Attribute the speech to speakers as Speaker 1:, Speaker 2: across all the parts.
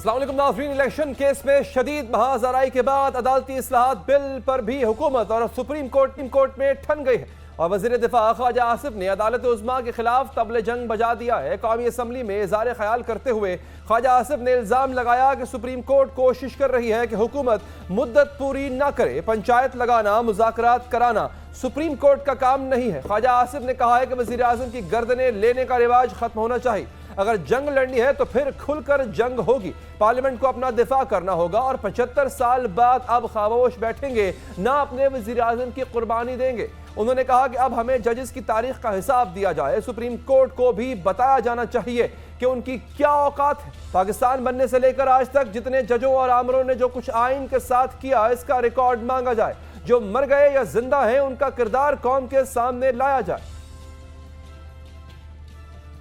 Speaker 1: अस्सलाम वालेकुम नाज़रीन। इलेक्शन केस में शदीद महाजराई के बाद अदालती इस्लाहात बिल पर भी हुकूमत और सुप्रीम कोर्ट में ठन गई है और वज़ीर दिफा ख्वाजा आसिफ ने अदालत उज़्मा के खिलाफ तबले जंग बजा दिया है। कौमी असम्बली में इज़हार ख्याल करते हुए ख्वाजा आसिफ ने इल्ज़ाम लगाया कि सुप्रीम कोर्ट कोशिश कर रही है कि हुकूमत मुद्दत पूरी न करे। पंचायत लगाना, मुज़ाकरात कराना सुप्रीम कोर्ट का काम नहीं है। ख्वाजा आसिफ ने कहा है कि वज़ीर आज़म की गर्दनें लेने का रिवाज खत्म होना चाहिए। अगर जंग लड़नी है तो फिर खुलकर जंग होगी। पार्लियामेंट को अपना दिफा करना होगा और 75 साल बाद अब खामोश बैठेंगे, ना अपने वज़ीर आज़म की कुर्बानी देंगे। उन्होंने कहा कि अब हमें जजेस की तारीख का हिसाब दिया जाए। सुप्रीम कोर्ट को भी बताया जाना चाहिए कि उनकी क्या औकात है। पाकिस्तान बनने से लेकर आज तक जितने जजों और आमरों ने जो कुछ आइन के साथ किया, इसका रिकॉर्ड मांगा जाए। जो मर गए या जिंदा हैं उनका किरदार कौम के सामने लाया जाए।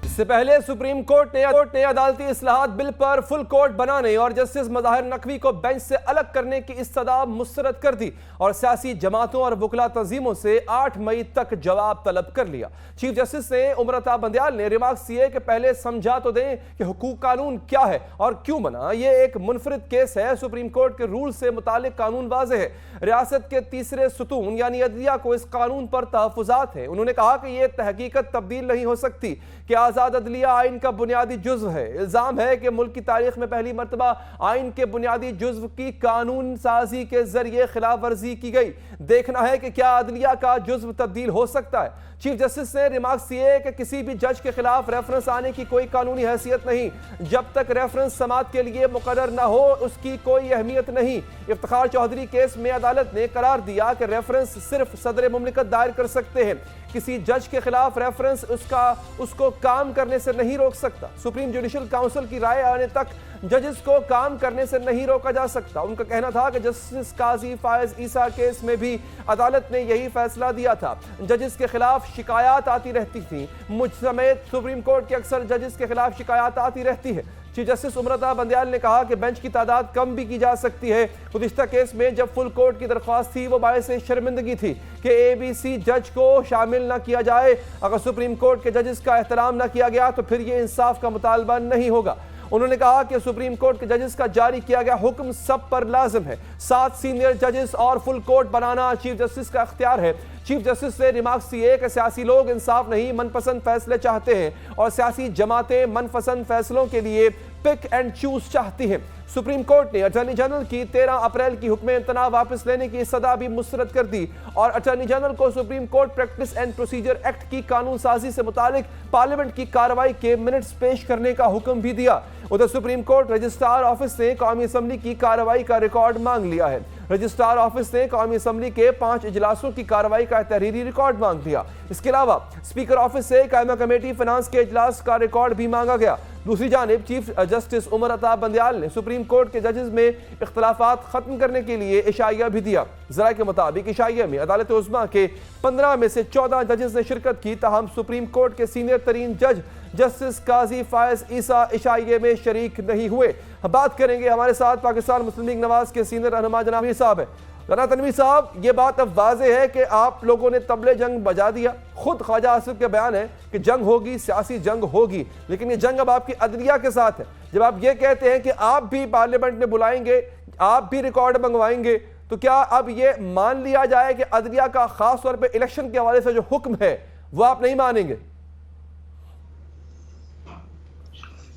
Speaker 1: इससे पहले सुप्रीम कोर्ट ने अदालती इस्लाहात बिल पर फुल कोर्ट बनाने और जस्टिस मज़ाहिर नकवी को बेंच से अलग करने की इस्तदा मुस्तरद कर दी और सियासी जमातों और वकला तंजीमों से 8 मई तक जवाब तलब कर लिया। चीफ जस्टिस ने उमर अता बंदियाल ने रिमार्क्स किए कि पहले समझा तो दें कि हुकूक कानून क्या है और क्यों बना। यह एक मुनफरिद केस है। सुप्रीम कोर्ट के रूल से मुतालिक कानून वाज़ेह है। रियासत के तीसरे सुतून यानी अदलिया को इस कानून पर तहफ़्फ़ुज़ात है। उन्होंने कहा कि यह तहकीकत तब्दील नहीं हो सकती कि आज़ाद अदलिया आइन का बुनियादी जुज़्व है। इल्ज़ाम है कि मुल्क की तारीख में पहली मरतबा आइन के बुनियादी जुज़्व की कानून साजी के जरिए खिलाफ वर्जी की गई। देखना है कि क्या अदलिया का जुज़्व तब्दील हो सकता है। चीफ जस्टिस ने रिमार्क्स किए कि किसी भी जज के खिलाफ रेफरेंस आने की कोई कानूनी हैसियत नहीं। जब तक रेफरेंस समाअत के लिए मुकर्रर न हो उसकी कोई अहमियत नहीं। इफ्तिखार चौधरी केस में अदालत ने करार दिया कि रेफरेंस सिर्फ सदर मुमलिकत दायर कर सकते हैं। किसी जज के खिलाफ रेफरेंस उसको काम करने से नहीं रोक सकता। सुप्रीम जुडिशल काउंसिल की राय आने तक जजेस को काम करने से नहीं रोका जा सकता। उनका कहना था कि जस्टिस काजी फायज ईसा केस में भी अदालत ने यही फैसला दिया था। जजेस के खिलाफ शिकायत आती रहती थी। मुझ समेत सुप्रीम कोर्ट के अक्सर जजेस के खिलाफ शिकायत आती रहती है। चीफ जस्टिस उमर अता बंदियाल ने कहा कि बेंच की तादाद कम भी की जा सकती है। गुज़िश्ता केस में जब फुल कोर्ट की दरख्वास्त थी वो बायस शर्मिंदगी थी कि ABC जज को शामिल ना किया जाए। अगर सुप्रीम कोर्ट के जजेस का एहतराम ना किया गया तो फिर ये इंसाफ का मुतालबा नहीं होगा। उन्होंने कहा कि सुप्रीम कोर्ट के जजेस का जारी किया गया हुक्म सब पर लाजिम है। 7 सीनियर जजेस और फुल कोर्ट बनाना चीफ जस्टिस का इख्तियार है। चीफ जस्टिस ने रिमार्क्स किए कि सियासी लोग इंसाफ नहीं मनपसंद फैसले चाहते हैं और सियासी जमातें मनपसंद फैसलों के लिए पिक एंड चूज चाहती हैं। सुप्रीम कोर्ट ने अटॉर्नी जनरल की 13 अप्रैल की हुक्म इम्तना वापस लेने की सदा भी मुस्तरद कर दी और अटॉर्नी जनरल को supreme court practice and procedure act की कानून साजी से मुतालिक पार्लियामेंट की कार्रवाई के मिनट्स पेश करने का हुक्म भी दिया। उधर सुप्रीम कोर्ट रजिस्ट्रार ऑफिस ने कौमी असम्बली की कार्रवाई का रिकॉर्ड मांग लिया है। रजिस्ट्रार ऑफिस ने कौमी असम्बली के 5 इजलासों की कार्रवाई का तहरीरी रिकॉर्ड मांग दिया। इसके अलावा स्पीकर ऑफिस से कायमा कमेटी फाइनेंस के इजलास का रिकॉर्ड भी मांगा गया। दूसरी जानिब चीफ जस्टिस उमर अता बंदियाल ने सुप्रीम कोर्ट के जजेस में इख्तलाफात खत्म करने के लिए इशाइया भी दिया। जरा के मुताबिक इशाइया में अदालत उज़्मा के 15 में से 14 जजेस ने शिरकत की। ताहम सुप्रीम कोर्ट के सीनियर तरीन जज जस्टिस काजी फायज ईसा इशाइये में शरीक नहीं हुए। बात करेंगे, हमारे साथ पाकिस्तान मुस्लिम लीग नवाज के सीनियर रहनुमा जनाब तनवीर साहब है। जनाब तनवीर साहब, ये बात अब वाज़ेह है कि आप लोगों ने तबले जंग बजा दिया। खुद ख्वाजा आसिफ का बयान है कि जंग होगी, सियासी जंग होगी, लेकिन ये जंग अब आपकी अदलिया के साथ है। जब आप ये कहते हैं कि आप भी पार्लियामेंट में बुलाएंगे, आप भी रिकॉर्ड मंगवाएंगे, तो क्या अब ये मान लिया जाए कि अदलिया का खास तौर पर इलेक्शन के हवाले से जो हुक्म है वो आप नहीं मानेंगे?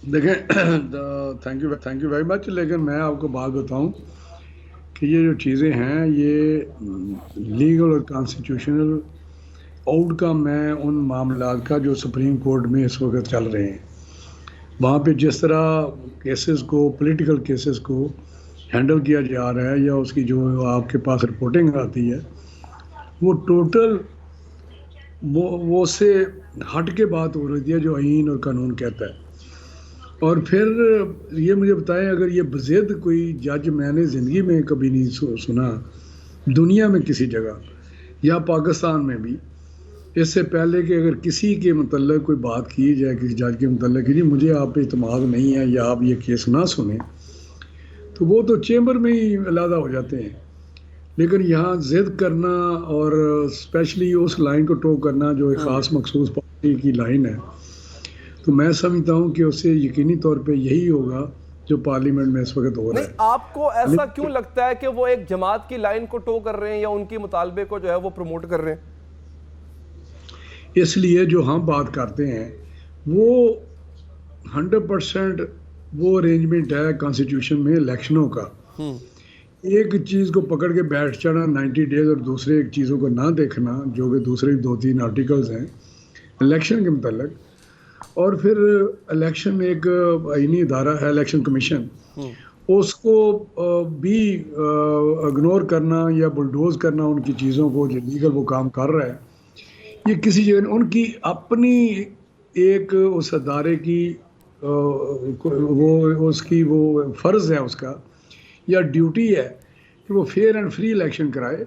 Speaker 2: देखें, थैंक यू वेरी मच, लेकिन मैं आपको बात बताऊं कि ये जो चीज़ें हैं ये लीगल और कॉन्स्टिट्यूशनल आउटकम है उन मामलात का जो सुप्रीम कोर्ट में इस वक्त चल रहे हैं। वहाँ पे जिस तरह केसेस को, पॉलिटिकल केसेस को हैंडल किया जा रहा है या उसकी जो आपके पास रिपोर्टिंग आती है वो टोटल वो से हट के बात हो रही है जो आइन और कानून कहता है। और फिर ये मुझे बताएं, अगर ये बज़िद कोई जज मैंने ज़िंदगी में कभी नहीं सुना दुनिया में किसी जगह या पाकिस्तान में भी, इससे पहले कि अगर किसी के मतलब कोई बात की जाए किसी जज के मतलब कि जी मुझे आप पे इत्मीनान नहीं है या आप ये केस ना सुने, तो वो तो चेंबर में ही अलहदा हो जाते हैं। लेकिन यहाँ ज़िद करना और स्पेशली उस लाइन को टो करना जो एक ख़ास मखसूस पार्टी की लाइन है, तो मैं समझता हूँ कि उससे यकीनी तौर पे यही होगा जो पार्लियामेंट में इस वक्त हो रहा
Speaker 1: नहीं,
Speaker 2: है।
Speaker 1: आपको ऐसा क्यों लगता है कि वो एक जमात की लाइन को टो कर रहे हैं या उनकी मुतालबे को जो है वो प्रमोट कर रहे हैं?
Speaker 2: इसलिए जो हम बात करते हैं वो 100% वो अरेंजमेंट है कॉन्स्टिट्यूशन में इलेक्शनों का। एक चीज़ को पकड़ के बैठ जाना 90 डेज और दूसरे एक चीज़ों को ना देखना, जो कि दूसरे 2-3 आर्टिकल्स हैं इलेक्शन के मतलब, और फिर इलेक्शन एक आईनी इदारा है इलेक्शन कमीशन, उसको भी इग्नोर करना या बुलडोज करना उनकी चीज़ों को, जो लीगल वो काम कर रहा है, ये किसी जगह उनकी अपनी एक उस अदारे की वो उसकी वो फ़र्ज़ है उसका या ड्यूटी है कि वो फेयर एंड फ्री इलेक्शन कराए।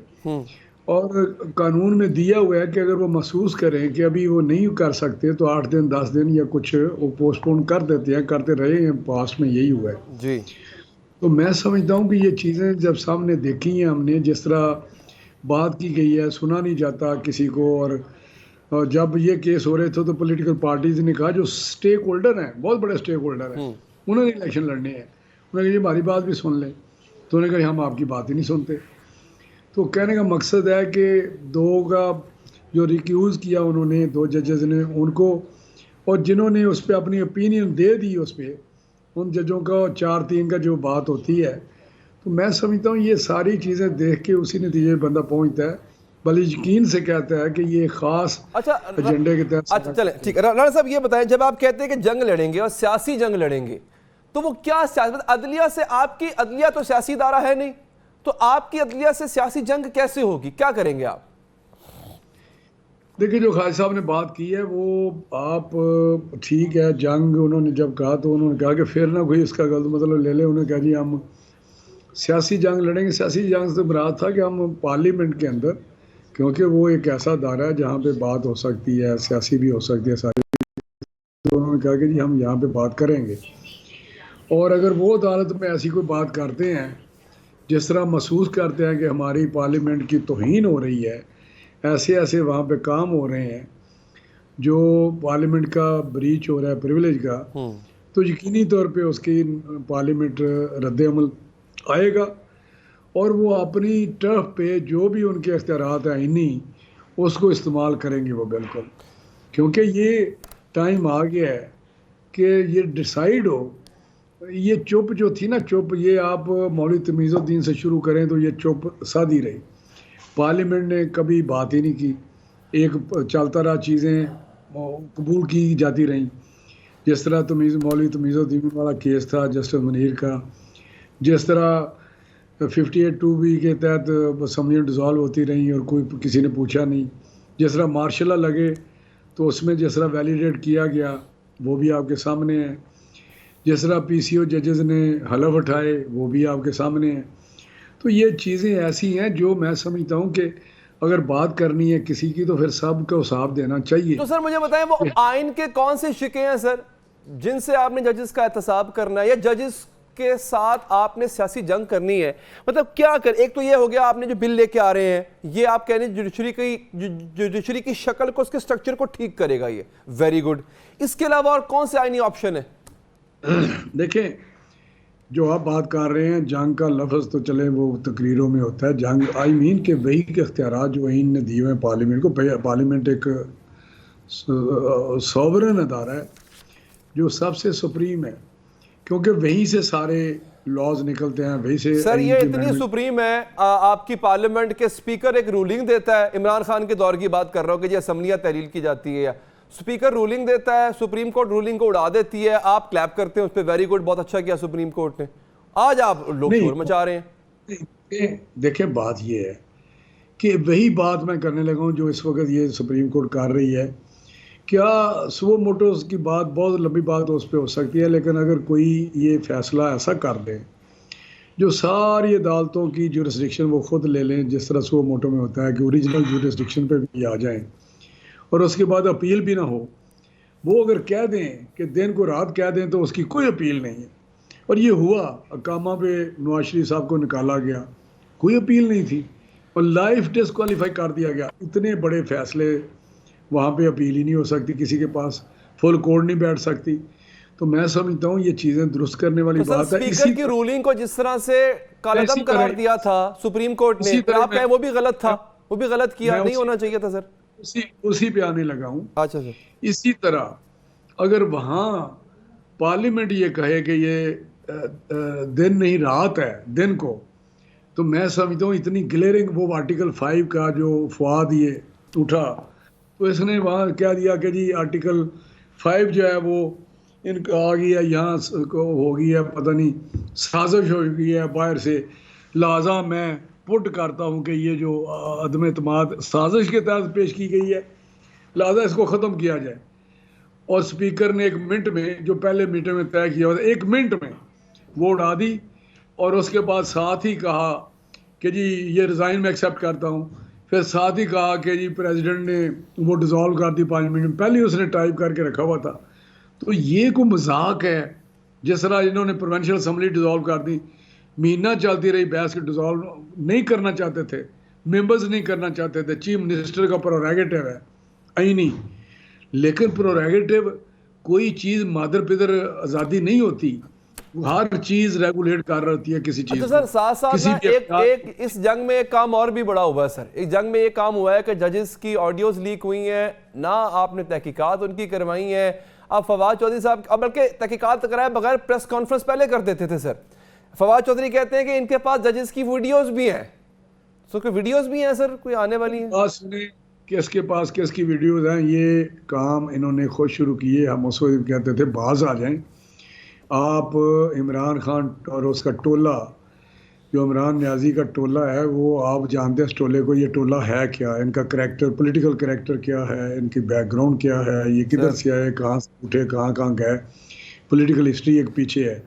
Speaker 2: और कानून में दिया हुआ है कि अगर वो महसूस करें कि अभी वो नहीं कर सकते तो 8 दिन 10 दिन या कुछ वो पोस्टपोन कर देते हैं, करते रहे हैं, पास में यही हुआ है
Speaker 1: जी।
Speaker 2: तो मैं समझता हूँ कि ये चीज़ें जब सामने देखी हैं हमने, जिस तरह बात की गई है, सुना नहीं जाता किसी को। और जब ये केस हो रहे थे तो पॉलिटिकल पार्टीज ने कहा, जो स्टेक होल्डर हैं, बहुत बड़े स्टेक होल्डर हैं, उन्होंने इलेक्शन लड़ने हैं, उन्होंने कहा हमारी बात भी सुन लें, तो उन्होंने कहा हम आपकी बात ही नहीं सुनते। तो कहने का मकसद है कि दो का जो रिक्यूज़ किया उन्होंने, 2 जजेस ने उनको, और जिन्होंने उस पर अपनी ओपिनियन दे दी उस पर, उन जजों का 4-3 का जो बात होती है, तो मैं समझता हूँ ये सारी चीज़ें देख के उसी नतीजे पर बंदा पहुँचता है, बल यकीन से कहता है कि ये खास एजेंडे के तहत।
Speaker 1: अच्छा चलें, ठीक है। राणा साहब ये बताएं, जब आप कहते हैं कि जंग लड़ेंगे और सियासी जंग लड़ेंगे, तो वो क्या सियासत, अदलिया से, आपकी अदलिया तो सियासी इदारा है नहीं, तो आपकी अदलिया से सियासी जंग कैसे होगी, क्या करेंगे आप?
Speaker 2: देखिए, जो खालिद साहब ने बात की है वो आप ठीक है, जंग उन्होंने जब कहा तो उन्होंने कहा कि फिर ना कोई इसका गलत मतलब ले ले। उन्होंने कहा जी हम सियासी जंग लड़ेंगे। सियासी जंग से मुराद था कि हम पार्लियामेंट के अंदर, क्योंकि वो एक ऐसा अदारा है जहाँ पे बात हो सकती है, सियासी भी हो सकती है सारी, तो उन्होंने कहा कि जी हम यहाँ पे बात करेंगे। और अगर वो अदालत में ऐसी कोई बात करते हैं, जिस तरह महसूस करते हैं कि हमारी पार्लियामेंट की तौहीन हो रही है, ऐसे ऐसे वहाँ पे काम हो रहे हैं जो पार्लियामेंट का ब्रीच हो रहा है, प्रिविलेज का, तो यकीनी तौर पे उसकी पार्लियामेंट रद्द-ए-अमल आएगा और वो अपनी टर्फ पे जो भी उनके इख्तियारात हैं इन्हीं, उसको इस्तेमाल करेंगे वो बिल्कुल। क्योंकि ये टाइम आ गया है कि ये डिसाइड हो। ये चुप जो थी ना, चुप, ये आप मौलवी तमीज़ुद्दीन से शुरू करें तो ये चुप साधी रही। पार्लियामेंट ने कभी बात ही नहीं की, एक चलता रहा, चीज़ें कबूल की जाती रहीं। जिस तरह मौलवी तमीज़ुद्दीन वाला केस था जस्टिस मुनीर का, जिस तरह 58(2)B के तहत असम्बलियाँ डिज़ोल्व होती रहीं और कोई किसी ने पूछा नहीं। जिस तरह मार्शल लॉ लगे तो उसमें जिस तरह वैलिडेट किया गया वो भी आपके सामने है। जिस तरह PCO जजेस ने हलफ उठाए वो भी आपके सामने है। तो ये चीज़ें ऐसी हैं जो मैं समझता हूँ कि अगर बात करनी है किसी की तो फिर सबको हिसाब देना चाहिए।
Speaker 1: तो सर मुझे बताएं, वो आइन के कौन से शिके हैं सर जिनसे आपने जजेस का एहतसाब करना है या जजेस के साथ आपने सियासी जंग करनी है? मतलब क्या कर, एक तो ये हो गया आपने जो बिल लेके आ रहे हैं, ये आप कह रहे हैं जुडिशरी की शक्ल को, उसके स्ट्रक्चर को ठीक करेगा, ये वेरी गुड। इसके अलावा और कौन से आईनी ऑप्शन है?
Speaker 2: देखें, जो आप बात कर रहे हैं जंग का लफ्ज़ तो चले वो तकरीरों में होता है, जंग आई मीन के वही के इख्तियारात जो आइन ने दिए हुए हैं पार्लियामेंट को। पार्लियामेंट एक सॉवरन अदारा है जो सबसे सुप्रीम है, क्योंकि वहीं से सारे लॉज निकलते हैं, वहीं से।
Speaker 1: सर ये इतनी सुप्रीम है, आपकी पार्लियामेंट के स्पीकर एक रूलिंग देता है, इमरान खान के दौर की बात कर रहा हूँ कि जी असम्बलियाँ तहलील की जाती है, या स्पीकर रूलिंग देता है, सुप्रीम कोर्ट रूलिंग को उड़ा देती है, आप क्लैप करते हैं उस पर, वेरी गुड, बहुत अच्छा किया सुप्रीम कोर्ट ने। आज आप लोग शोर मचा रहे हैं।
Speaker 2: देखें, बात ये है कि वही बात मैं करने लगा हूँ जो इस वक्त ये सुप्रीम कोर्ट कर रही है। क्या सुओ मोटोस की बात, बहुत लंबी बात उस पर हो सकती है, लेकिन अगर कोई ये फैसला ऐसा कर दे जो सारी अदालतों की जुरिस्डिक्शन वो खुद ले लें, जिस तरह सुओ मोटो में होता है कि ओरिजिनल जुरिस्डिक्शन पे भी आ जाएं और उसके बाद अपील भी ना हो, वो अगर कह दें कि दिन को रात कह दें तो उसकी कोई अपील नहीं है। और ये हुआ, अकामा पे नवाज शरीफ साहब को निकाला गया, कोई अपील नहीं थी और लाइफ डिस्क्वालीफाई कर दिया गया। इतने बड़े फैसले वहाँ पे अपील ही नहीं हो सकती, किसी के पास फुल कोर्ट नहीं बैठ सकती। तो मैं समझता हूँ ये चीजें दुरुस्त करने वाली
Speaker 1: तो सर
Speaker 2: बात है।
Speaker 1: स्पीकर की रूलिंग को जिस तरह से कालअदम करार दिया था सुप्रीम कोर्ट ने, फिर आप कहें वो भी गलत था, वो भी गलत किया, नहीं होना चाहिए था सर।
Speaker 2: उसी पे आने लगा हूँ।
Speaker 1: अच्छा सर।
Speaker 2: इसी तरह अगर वहां पार्लियामेंट ये कहे कि ये दिन नहीं रात है दिन को, तो मैं समझता हूँ इतनी ग्लेयरिंग वो आर्टिकल 5 का जो फवाद ये उठा, तो इसने वहाँ क्या दिया कि जी आर्टिकल 5 जो है वो इनका आ गया, यहाँ को हो गई है, पता नहीं साजिश हो गई है बाहर से, लिहाजा मैं पुट करता हूँ कि ये जो अदम एतमाद साजिश के तहत पेश की गई है, लिहाजा इसको ख़त्म किया जाए। और स्पीकर ने 1 मिनट में, जो पहले मीटिंग में तय किया हुआ था, 1 मिनट में वो उड़ा दी। और उसके बाद साथ ही कहा कि जी ये रिज़ाइन में एक्सेप्ट करता हूँ। फिर साथ ही कहा कि जी प्रेसिडेंट ने वो डिज़ोल्व कर दी 5 मिनट में, पहले ही उसने टाइप करके रखा हुआ था। तो ये कोई मजाक है? जिस तरह इन्होंने प्रोविंशियल असम्बली डिज़ोल्व कर दी, महीना चलती रही बहस के, डिज़ोल्व नहीं करना चाहते थे, मेंबर्स नहीं करना चाहते थे, चीफ मिनिस्टर का प्रोरेगेटिव है आईनी, लेकिन प्रोरेगेटिव कोई चीज़ मादर पिदर आज़ादी नहीं होती, हर चीज रेगुलेट कर रही होती है किसी चीज।
Speaker 1: अच्छा सर, साथ साथ ना एक इस जंग में एक काम और भी बड़ा हुआ है सर। एक जंग में एक काम हुआ है कि जजेस की ऑडियोज लीक हुई हैं, ना आपने तहकीकात उनकी करवाई हैं। अब फवाद चौधरी साहब, अब बल्कि तहकीकात कराए बगैर प्रेस कॉन्फ्रेंस पहले कर देते थे सर। फवाद चौधरी कहते हैं कि इनके पास जजेस की वीडियोज भी हैं। सो कोई वीडियोज भी हैं सर, कोई आने वाली है?
Speaker 2: किसके पास किसकी वीडियोज हैं, ये काम इन्होंने खुद शुरू किए। हम उसको कहते थे बाज आ जाएं। आप इमरान खान और उसका टोला, जो इमरान न्याजी का टोला है, वो आप जानते हैं इस टोले को, ये टोला है क्या, इनका करैक्टर, पॉलिटिकल करैक्टर क्या है, इनकी बैकग्राउंड क्या है, ये किधर से आए, कहाँ से उठे, कहाँ कहाँ गए, पॉलिटिकल हिस्ट्री एक पीछे है।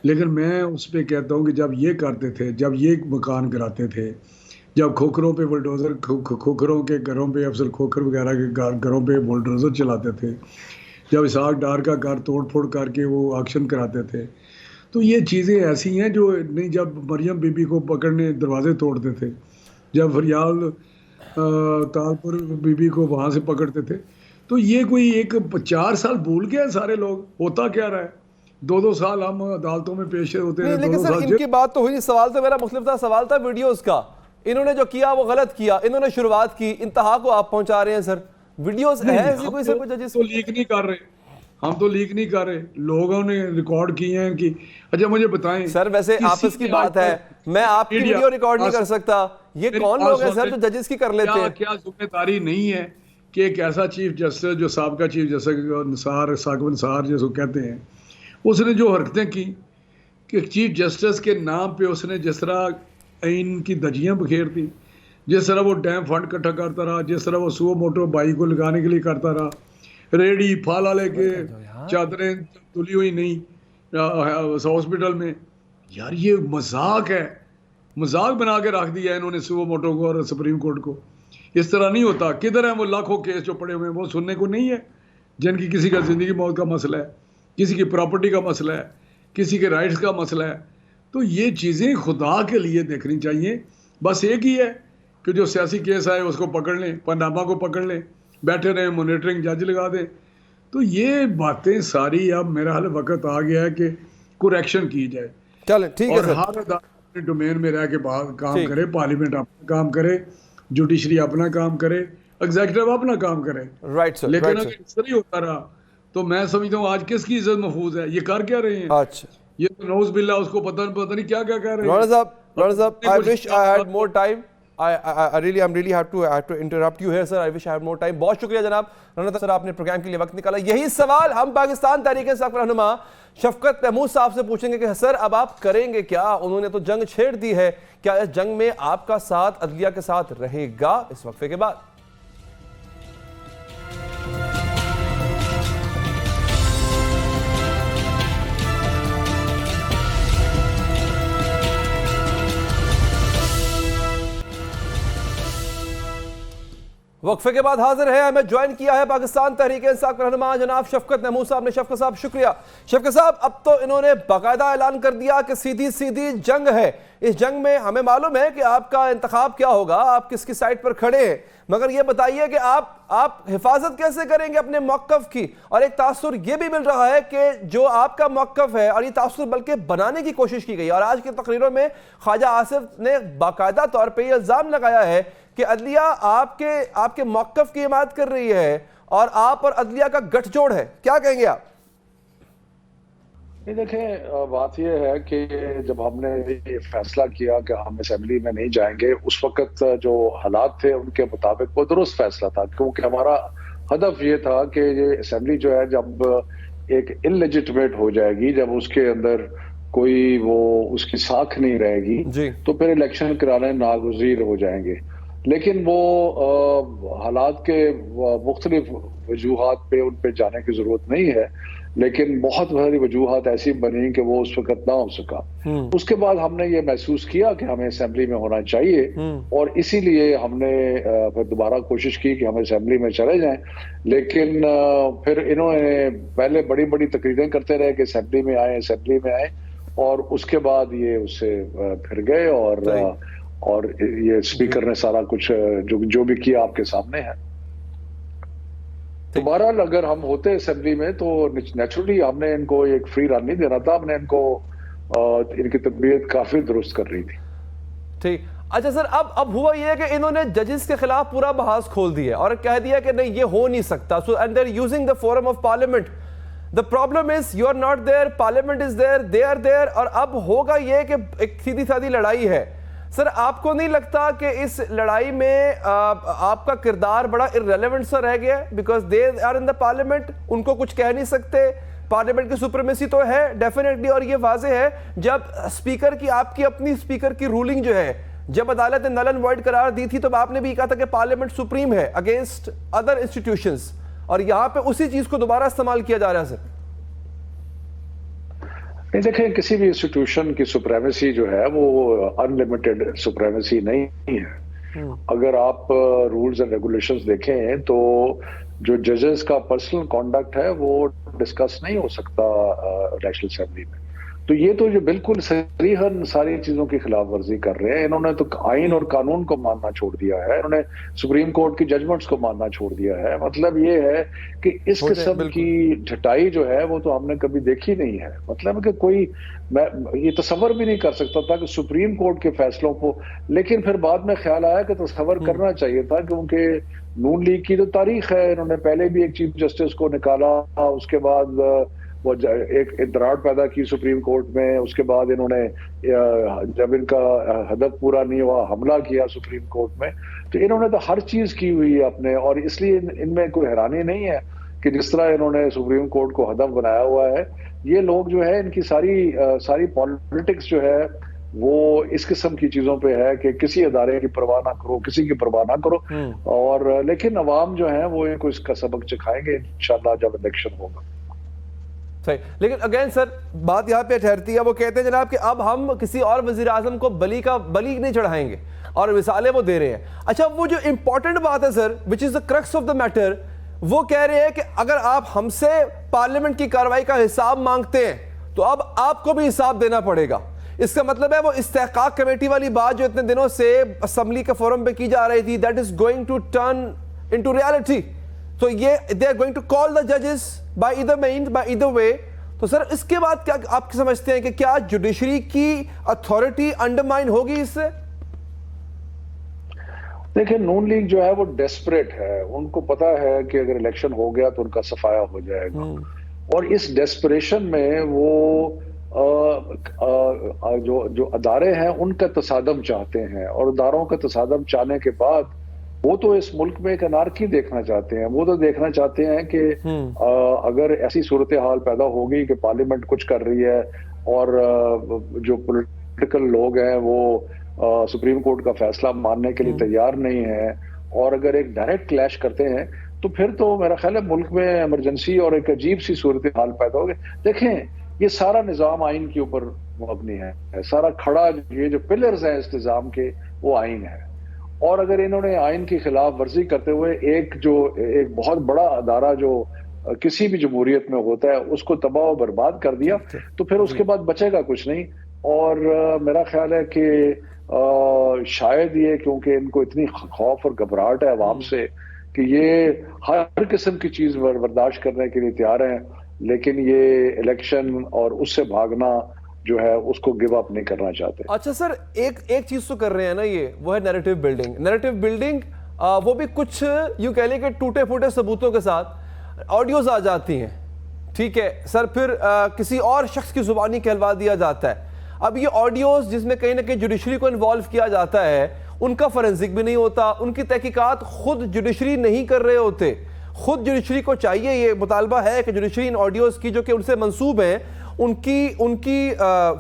Speaker 2: लेकिन मैं उस पर कहता हूँ कि जब ये करते थे, जब ये मकान कराते थे, जब खोखरों पे बुलडोज़र, खोखरों के घरों पे, अफसर खोखर वगैरह के घरों पे बुलडोज़र चलाते थे, जब इसहाक डार का घर तोड़ फोड़ करके वो ऑक्शन कराते थे, तो ये चीज़ें ऐसी हैं जो नहीं। जब मरियम बीबी को पकड़ने दरवाजे तोड़ते थे, जब फरियाल तालपुर बीबी को वहाँ से पकड़ते थे, तो ये कोई एक 4 साल भूल गए सारे लोग, होता क्या रहा है। 2-2 साल हम अदालतों में पेश होते हैं।
Speaker 1: लेकिन सर इनकी बात तो हुई, सवाल तो मेरा मुख्तलिफ था, सवाल था वीडियोस का। इन्होंने जो किया वो गलत किया, इन्होंने शुरुआत की, इंतहा को आप पहुंचा रहे हैं सर। वीडियोस है ऐसी कोई सर, जजेस
Speaker 2: तो लीक नहीं कर रहे, हम तो लीक नहीं कर रहे, लोगों ने रिकॉर्ड किए हैं कि। अच्छा मुझे बताएं
Speaker 1: सर, वैसे आपस की बात है, मैं आपकी वीडियो रिकॉर्ड नहीं कर सकता, ये कौन लोग हैं सर जो जजेस की कर लेते हैं?
Speaker 2: क्या जिम्मेदारी नहीं है कि एक ऐसा चीफ जस्टिस जो साबका चीफ जस्टिस निसार, साकिब निसार जिसको कहते हैं, उसने जो हरकतें की कि चीफ जस्टिस के नाम पे उसने जिस तरह इनकी दजियां बखेर दी, जिस तरह वो डैम फंड इकट्ठा करता रहा, जिस तरह वो सुबह मोटर बाइक को लगाने के लिए करता रहा, रेडी फाला लेके चादरें तुली हुई नहीं हॉस्पिटल में, यार ये मजाक है, मजाक बना के रख दिया है इन्होंने सुबह मोटो को और सुप्रीम कोर्ट को। इस तरह नहीं होता। किधर है वो लाखों केस जो पड़े हुए हैं, वो सुनने को नहीं है, जिनकी किसी का जिंदगी मौत का मसला है, किसी की प्रॉपर्टी का मसला है, किसी के राइट्स का मसला है। तो ये चीज़ें खुदा के लिए देखनी चाहिए। बस एक ही है कि जो सियासी केस आए उसको पकड़ लें, पनामा को पकड़ लें, बैठे रहें, मॉनिटरिंग जज लगा दें। तो ये बातें सारी, अब मेरा हाल वक्त आ गया है कि करेक्शन की जाए।
Speaker 1: चलें ठीक है
Speaker 2: और हर अदालत डोमेन में रह के काम करे, पार्लियामेंट अपना काम करे, जुडिशरी अपना काम करे, एग्जीक्यूटिव अपना काम करे।
Speaker 1: Right sir.
Speaker 2: लेकिन अगर इस तरह होता रहा तो मैं समझता हूँ आज किसकी इज्जत महफूज है? ये कर क्या रहे हैं?
Speaker 1: अच्छा,
Speaker 2: ये तो नौज बिल्ला, उसको पता नहीं क्या क्या कह रहे हैं।
Speaker 1: Rana Saab, I wish I had more time. I'm really have to interrupt you here, sir. I wish I had more time. बहुत शुक्रिया जनाब राना सर, आपने प्रोग्राम के लिए वक्त निकाला। यही सवाल हम पाकिस्तान तहरीक इंसाफ के रहनुमा शफकत महमूद साहब से पूछेंगे कि सर अब आप करेंगे क्या? उन्होंने तो जंग छेड़ दी है, क्या इस जंग में आपका साथ अदलिया के साथ रहेगा? इस वक्फे के बाद वक्फे के बाद हाजिर है, हमें ज्वाइन किया है पाकिस्तान तहरीक इंसाफ के रहनुमा जनाब शफकत महमूद साहब ने। शफकत साहब शुक्रिया। शफकत साहब, अब तो इन्होंने बाकायदा ऐलान कर दिया कि सीधी सीधी जंग है। इस जंग में हमें मालूम है कि आपका इंतखाब क्या होगा, आप किसकी साइड पर खड़े हैं, मगर ये बताइए कि आप हिफाजत कैसे करेंगे अपने मौक़िफ़ की। और एक तासुर ये भी मिल रहा है कि जो आपका मौक़िफ़ है, और ये तासुर बल्कि बनाने की कोशिश की गई, और आज की तकरीरों में ख्वाजा आसिफ ने बाकायदा तौर पर यह इल्ज़ाम लगाया है कि अदलिया आपके मौक़िफ़ की हिमायत कर रही है और आप और अदलिया का गठजोड़ है। क्या कहेंगे आप?
Speaker 3: ये देखें, बात यह है कि जब हमने ये फैसला किया कि हम असेंबली में नहीं जाएंगे, उस वक्त जो हालात थे उनके मुताबिक वो दुरुस्त फैसला था, क्योंकि हमारा हदफ ये था कि ये असेंबली जो है जब एक इलेजिटिमेट हो जाएगी, जब उसके अंदर कोई वो उसकी साख नहीं रहेगी, तो फिर इलेक्शन कराने नागुज़ीर हो जाएंगे। लेकिन वो हालात के मुख्तलिफ वजूहात पे उन पे जाने की जरूरत नहीं है, लेकिन बहुत सारी वजूहात ऐसी बनी कि वो उस वक्त ना हो सका। उसके बाद हमने ये महसूस किया कि हमें असेंबली में होना चाहिए, और इसीलिए हमने फिर दोबारा कोशिश की कि हम असेंबली में चले जाएं। लेकिन फिर इन्होंने पहले बड़ी बड़ी तकरीरें करते रहे कि असेंबली में आए, और उसके बाद ये उससे फिर गए, और ये स्पीकर ने सारा कुछ जो भी किया आपके सामने है। तो बहरहाल अगर हम होते असेंबली में तो नेचुरली हमने इनको एक फ्री रन नहीं देना था, हमने इनको इनकी तबीयत काफी दुरुस्त कर रही थी।
Speaker 1: ठीक, अच्छा सर, अब हुआ ये है कि इन्होंने जजेस के खिलाफ पूरा बहास खोल दिया और कह दिया कि नहीं, ये हो नहीं सकता। So and they are using the forum of parliament. The problem is you are not there, parliament is there, they are there. और अब होगा ये कि एक सीधी सादी लड़ाई है। सर, आपको नहीं लगता कि इस लड़ाई में आपका किरदार बड़ा इररेलेवेंट सा रह गया, because they are in the parliament, उनको कुछ कह नहीं सकते, पार्लियामेंट की सुप्रीमेसी तो है डेफिनेटली, और ये वाजे है जब स्पीकर की, आपकी अपनी स्पीकर की रूलिंग जो है, जब अदालत ने नल एंड वॉइड करार दी थी, तो आपने भी कहा था कि पार्लियामेंट सुप्रीम है अगेंस्ट अदर इंस्टीट्यूशंस, और यहां पे उसी चीज को दोबारा इस्तेमाल किया जा रहा है। सर
Speaker 3: देखें, किसी भी इंस्टीट्यूशन की सुप्रीमेसी जो है वो अनलिमिटेड सुप्रीमेसी नहीं है। अगर आप रूल्स एंड रेगुलेशंस देखें तो जो जजेस का पर्सनल कॉन्डक्ट है वो डिस्कस नहीं हो सकता नेशनल असेंबली में। तो ये तो जो बिल्कुल सरीहन सारी चीजों की खिलाफ वर्जी कर रहे हैं। इन्होंने तो आइन और कानून को मानना छोड़ दिया है, इन्होंने सुप्रीम कोर्ट की जजमेंट्स को मानना छोड़ दिया है। मतलब ये है कि इस किस्म की ढटाई जो है वो तो हमने कभी देखी नहीं है। मतलब कि कोई, मैं ये तसव्वुर भी नहीं कर सकता था कि सुप्रीम कोर्ट के फैसलों को, लेकिन फिर बाद में ख्याल आया कि तसव्वुर करना चाहिए था, क्योंकि नून लीग की तो तारीख है, इन्होंने पहले भी एक चीफ जस्टिस को निकाला, उसके बाद वो एक दरार पैदा की सुप्रीम कोर्ट में, उसके बाद इन्होंने जब इनका हदफ पूरा नहीं हुआ हमला किया सुप्रीम कोर्ट में। तो इन्होंने तो हर चीज की हुई है अपने, और इसलिए इनमें कोई हैरानी नहीं है कि जिस तरह इन्होंने सुप्रीम कोर्ट को हदफ बनाया हुआ है। ये लोग जो है, इनकी सारी पॉलिटिक्स जो है वो इस किस्म की चीजों पे है कि किसी अदारे की परवाह ना करो, किसी की परवाह ना करो, और लेकिन अवाम जो है वो इनको इसका सबक सिखाएंगे इंशाल्लाह जब इलेक्शन होगा।
Speaker 1: सही, लेकिन अगेन सर बात यहाँ पे ठहरती है, वो कहते हैं जनाब कि अब हम किसी और वजीर आजम को बली नहीं चढ़ाएंगे, और मिसालें वो दे रहे हैं। अच्छा, वो जो इंपॉर्टेंट बात है sir, which is the crux of the matter, वो कह रहे हैं कि अगर आप हमसे पार्लियामेंट की कार्रवाई का हिसाब मांगते हैं तो अब आपको भी हिसाब देना पड़ेगा। इसका मतलब है वो इस्तेहकाक कमेटी वाली बात जो इतने दिनों से असेंबली के फोरम पे की जा रही थी, that is going to turn into reality. तो ये they are going to call the जजेस by either means, by either way. तो सर इसके बाद क्या आप समझते हैं कि क्या जुडिशरी की अथॉरिटी अंडरमाइन होगी इससे?
Speaker 3: देखिए, नून लीग जो है वो डेस्परेट है, उनको पता है कि अगर इलेक्शन हो गया तो उनका सफाया हो जाएगा, और इस डेस्परेशन में वो जो अदारे हैं उनका तसादम चाहते हैं, और अदारों का तसादम चाहने के बाद वो तो इस मुल्क में एक अनारकी देखना चाहते हैं। वो तो देखना चाहते हैं कि अगर ऐसी सूरत हाल पैदा होगी कि पार्लियामेंट कुछ कर रही है और जो पॉलिटिकल लोग हैं वो सुप्रीम कोर्ट का फैसला मानने के लिए तैयार नहीं है, और अगर एक डायरेक्ट क्लैश करते हैं तो फिर तो मेरा ख्याल है मुल्क में इमरजेंसी और एक अजीब सी सूरत हाल पैदा होगी। देखें, ये सारा निजाम आइन के ऊपर मबनी है, सारा खड़ा, ये जो पिलर्स हैं इस निजाम के वो आइन है, और अगर इन्होंने आइन की खिलाफ वर्जी करते हुए एक बहुत बड़ा अदारा जो किसी भी जमहूरियत में होता है उसको तबाह और बर्बाद कर दिया, तो फिर उसके बाद बचेगा कुछ नहीं। और मेरा ख्याल है कि शायद ये, क्योंकि इनको इतनी खौफ और घबराहट है अवाम से कि ये हर किस्म की चीज बर्दाश्त करने के लिए तैयार हैं, लेकिन ये इलेक्शन और उससे भागना जो है उसको गिव अप नहीं करना चाहते।
Speaker 1: अच्छा सर, एक चीज तो कर रहे हैं ना, ये वो है नैरेटिव बिल्डिंग। वो भी कुछ यूं कह लें कि टूटे फूटे सबूतों के साथ ऑडियोज आ जाती हैं, ठीक है सर, फिर किसी और शख्स की जुबानी कहलवा दिया जाता है। अब ये ऑडियोज जिसमें कहीं ना कहीं जुडिशरी को इन्वॉल्व किया जाता है, उनका फोरेंसिक भी नहीं होता, उनकी तहकीकात खुद जुडिशरी नहीं कर रहे होते। खुद जुडिशरी को चाहिए, ये मुतालबा है कि जुडिशरी इन ऑडियोज की जो कि उनसे मंसूब हैं उनकी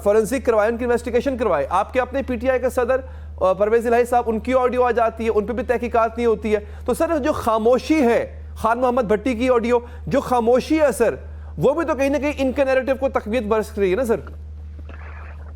Speaker 1: फोरेंसिक करवाए, उनकी इन्वेस्टिगेशन करवाए। आपके अपने पीटीआई के सदर परवेज इलाही साहब, उनकी ऑडियो आ जाती है, उन पर भी तहकीकात नहीं होती है। तो सर जो खामोशी है, खान मोहम्मद भट्टी की ऑडियो जो खामोशी है सर, वो भी तो कहीं ना कहीं इनके नैरेटिव को तकवीत बरस रही है ना सर।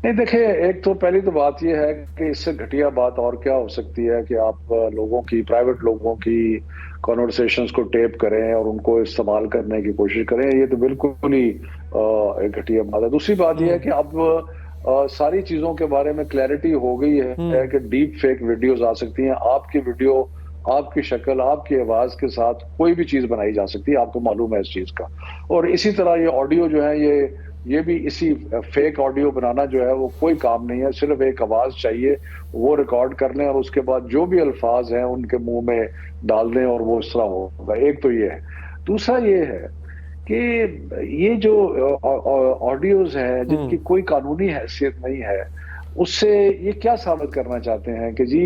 Speaker 3: नहीं देखिए, एक तो पहली तो बात यह है कि इससे घटिया बात और क्या हो सकती है कि आप लोगों की, प्राइवेट लोगों की कॉन्वर्सेशंस को टेप करें और उनको इस्तेमाल करने की कोशिश करें। ये तो बिल्कुल ही एक घटिया बात है। दूसरी बात यह है कि अब सारी चीजों के बारे में क्लैरिटी हो गई है कि डीप फेक वीडियोस आ सकती हैं। आपकी वीडियो, आपकी शक्ल, आपकी आवाज के साथ कोई भी चीज बनाई जा सकती है, आपको मालूम है इस चीज का। और इसी तरह ये ऑडियो जो है, ये भी इसी फेक ऑडियो बनाना जो है वो कोई काम नहीं है। सिर्फ एक आवाज चाहिए, वो रिकॉर्ड कर लें और उसके बाद जो भी अल्फाज हैं उनके मुंह में डाल दें और वो इस तरह होगा। एक तो ये है। दूसरा ये है कि ये जो ऑडियोज हैं जिनकी कोई कानूनी हैसियत नहीं है, उससे ये क्या साबित करना चाहते हैं कि जी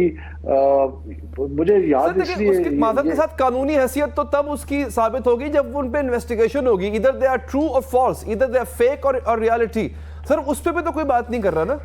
Speaker 3: मुझे याद इसलिए
Speaker 1: माजरत के साथ कानूनी हैसियत तो तब उसकी साबित होगी जब उन पे इन्वेस्टिगेशन होगी, इधर दे आर ट्रू और फॉल्स, इधर दे आर फेक और रियलिटी। सर उस पे भी तो कोई बात नहीं कर रहा ना।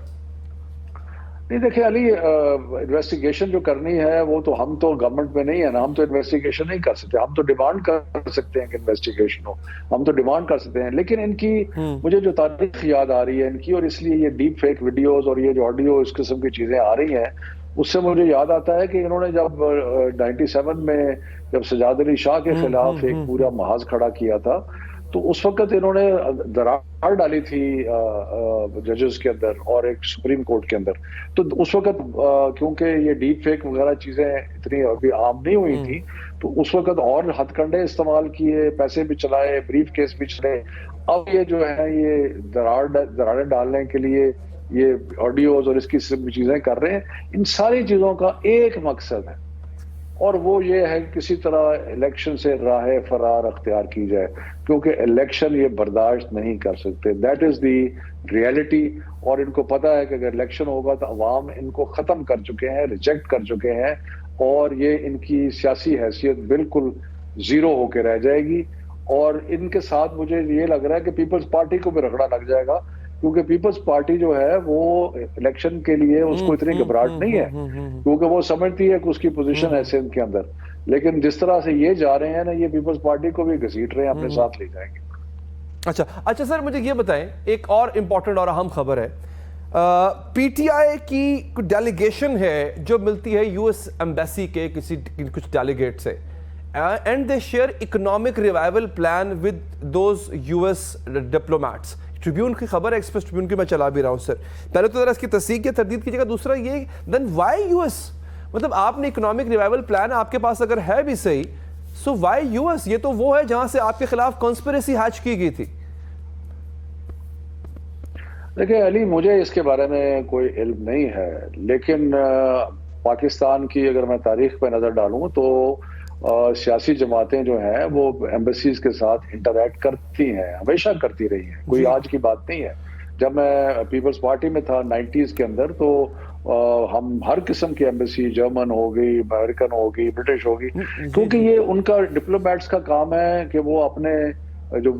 Speaker 3: नहीं देखिए अली, इन्वेस्टिगेशन जो करनी है वो तो, हम तो गवर्नमेंट में नहीं है ना, हम तो इन्वेस्टिगेशन नहीं कर सकते। हम तो डिमांड कर सकते हैं कि इन्वेस्टिगेशन हो, हम तो डिमांड कर सकते हैं। लेकिन इनकी मुझे जो तारीख याद आ रही है इनकी, और इसलिए ये डीप फेक वीडियोस और ये जो ऑडियो इस किस्म की चीजें आ रही हैं, उससे मुझे याद आता है कि इन्होंने जब 97 में जब सजाद अली शाह के खिलाफ एक पूरा महाज खड़ा किया था, तो उस वक्त इन्होंने दरार डाली थी जजेस के अंदर और एक सुप्रीम कोर्ट के अंदर। तो उस वक्त क्योंकि ये डीप फेक वगैरह चीजें इतनी अभी आम नहीं हुई थी, तो उस वक्त और हथकंडे इस्तेमाल किए, पैसे भी चलाए, ब्रीफ केस भी चले। अब ये जो है ये दरारें डालने के लिए ये ऑडियोज और इसकी चीजें कर रहे हैं। इन सारी चीजों का एक मकसद है, और वो ये है कि किसी तरह इलेक्शन से राह फरार अख्तियार की जाए, क्योंकि इलेक्शन ये बर्दाश्त नहीं कर सकते। That is the reality. और इनको पता है कि अगर इलेक्शन होगा तो अवाम इनको खत्म कर चुके हैं, रिजेक्ट कर चुके हैं, और ये इनकी सियासी हैसियत बिल्कुल जीरो होके रह जाएगी। और इनके साथ मुझे ये लग रहा है कि पीपल्स पार्टी को भी रगड़ा लग जाएगा, क्योंकि पीपल्स पार्टी जो है वो इलेक्शन के लिए उसको इतनी घबराहट नहीं है, क्योंकि वो समझती है कि उसकी पोजीशन है सिंध के अंदर। लेकिन जिस तरह से ये जा रहे हैं ना, ये पीपल्स पार्टी को भी घसीट रहे हैं, अपने साथ ले जाएंगे।
Speaker 1: अच्छा सर, मुझे ये बताएं, एक और इंपॉर्टेंट और अहम खबर है। पीटीआई की डेलीगेशन है जो मिलती है यूएस एम्बेसी के कुछ डेलीगेट से, and they share economic revival plan with those US diplomats. Tribune की खबर है, एक्सप्रेस ट्रिब्यून की मैं चला भी रहा हूँ सर। पहले तो जरा इसकी तस्दीक या तरदीद कीजिएगा। दूसरा ये, देन व्हाई यूएस? मतलब आपने इकोनॉमिक रिवाइवल प्लान आपके पास अगर है भी सही, सो व्हाई यूएस? ये तो वो है जहां से आपके खिलाफ कॉन्स्पिरेसी हैच की गई थी।
Speaker 3: देखिए अली, मुझे इसके बारे में कोई इल्म नहीं है, लेकिन पाकिस्तान की अगर मैं तारीख पर नजर डालूं तो सियासी जमातें जो हैं वो एम्बेसीज के साथ इंटरैक्ट करती हैं, हमेशा करती रही हैं, कोई आज की बात नहीं है। जब मैं पीपल्स पार्टी में था 90s के अंदर, तो हम हर किस्म की एम्बेसी, जर्मन हो गई, अमेरिकन हो गई, ब्रिटिश होगी, क्योंकि ये उनका डिप्लोमेट्स का काम है कि वो अपने जो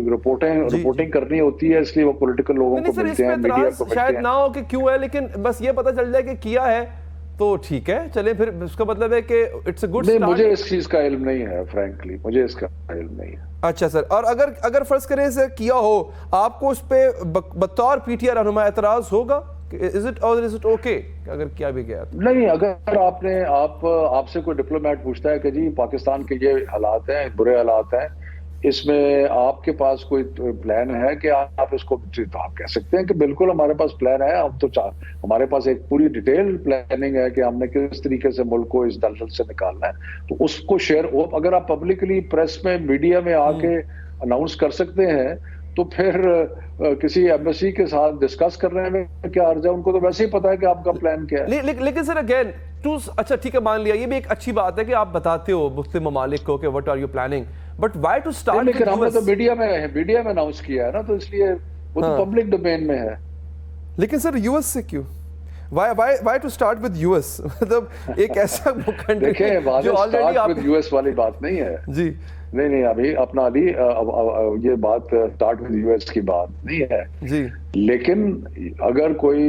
Speaker 3: रिपोर्टिंग करनी होती है, इसलिए वो पॉलिटिकल लोगों को मिलते हैं, मीडिया को मिलते हैं।
Speaker 1: शायद ना हो कि क्यों है, लेकिन बस ये पता चल जाए कि किया है तो ठीक है, चले फिर। उसका मतलब है कि इट्स अ गुड।
Speaker 3: नहीं, मुझे इस चीज का इल्म नहीं है, फ्रैंकली मुझे इसका इल्म नहीं है।
Speaker 1: अच्छा सर, और अगर फर्ज करें सर किया हो, आपको उस पे बतौर पीटीआई रहनुमा एतराज होगा? इज इट ओके अगर किया भी गया तो?
Speaker 3: नहीं, अगर आपसे कोई डिप्लोमेट पूछता है कि जी पाकिस्तान के ये हालात हैं, बुरे हालात हैं, इसमें आपके पास कोई प्लान है कि आप इसको, तो आप कह सकते हैं कि बिल्कुल हमारे पास प्लान है। हम तो हमारे पास एक पूरी डिटेल प्लानिंग है कि हमने किस तरीके से मुल्क को इस दलदल से निकालना है, तो उसको शेयर, अगर आप पब्लिकली प्रेस में, मीडिया में आके अनाउंस कर सकते हैं, तो फिर किसी एम्बेसी के साथ डिस्कस करने में क्या अर्ज है? उनको तो वैसे ही पता है कि आपका प्लान क्या है।
Speaker 1: लेकिन सर अगेन अच्छा ठीक है, मान लिया ये भी एक अच्छी बात है कि आप बताते हो मुस्लिम ममालिक को कि what are you planning, but why to start?
Speaker 3: लेकिन हमने तो मीडिया में अनाउंस किया है ना, तो इसलिए वो तो पब्लिक डोमेन में है।
Speaker 1: लेकिन सर यूएस से क्यों? Why to start with US? मतलब एक ऐसा कंट्री
Speaker 3: देखिए, स्टार्ट विद यूएस वाली बात नहीं है
Speaker 1: जी।
Speaker 3: नहीं, अभी अपना अली ये बात स्टार्ट विद यूएस की बात नहीं है
Speaker 1: जी।
Speaker 3: लेकिन अगर कोई,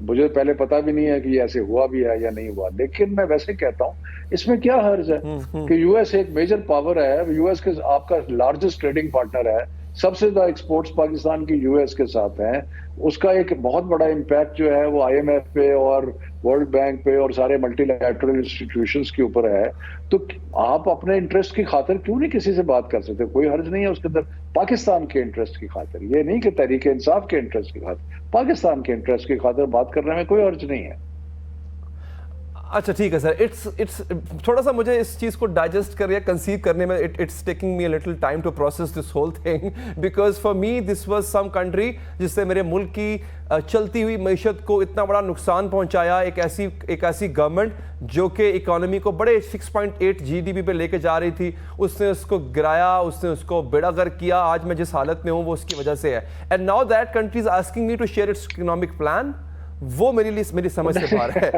Speaker 3: मुझे पहले पता भी नहीं है कि ये ऐसे हुआ भी है या नहीं हुआ, लेकिन मैं वैसे कहता हूँ इसमें क्या हर्ज है कि यूएस एक मेजर पावर है, यूएस के आपका लार्जेस्ट ट्रेडिंग पार्टनर है, सबसे ज्यादा एक्सपोर्ट्स पाकिस्तान की यूएस के साथ हैं, उसका एक बहुत बड़ा इम्पैक्ट जो है वो आईएमएफ पे और वर्ल्ड बैंक पे और सारे मल्टीलैटरल इंस्टीट्यूशंस के ऊपर है। तो आप अपने इंटरेस्ट की खातिर क्यों नहीं किसी से बात कर सकते? कोई हर्ज नहीं है उसके अंदर। पाकिस्तान के इंटरेस्ट की खातिर, ये नहीं कि तहरीक इंसाफ के इंटरेस्ट की खातिर, पाकिस्तान के इंटरेस्ट की खातिर बात करने में कोई हर्ज नहीं है।
Speaker 1: अच्छा ठीक है सर, इट्स थोड़ा सा मुझे इस चीज़ को डाइजेस्ट कर या कंसीव करने में it's taking me a little time to process this whole thing, because for me this was some country जिससे मेरे मुल्क की चलती हुई मईशत को इतना बड़ा नुकसान पहुंचाया। एक ऐसी गवर्नमेंट जो कि इकोनॉमी को बड़े 6.8 GDP पे लेके जा रही थी, उसने उसको गिराया, उसने उसको बेड़ागर्क किया। आज मैं जिस हालत में हूँ वो उसकी वजह से है। And now that country is asking me to share its economic plan. वो मेरी समझ से बाहर है।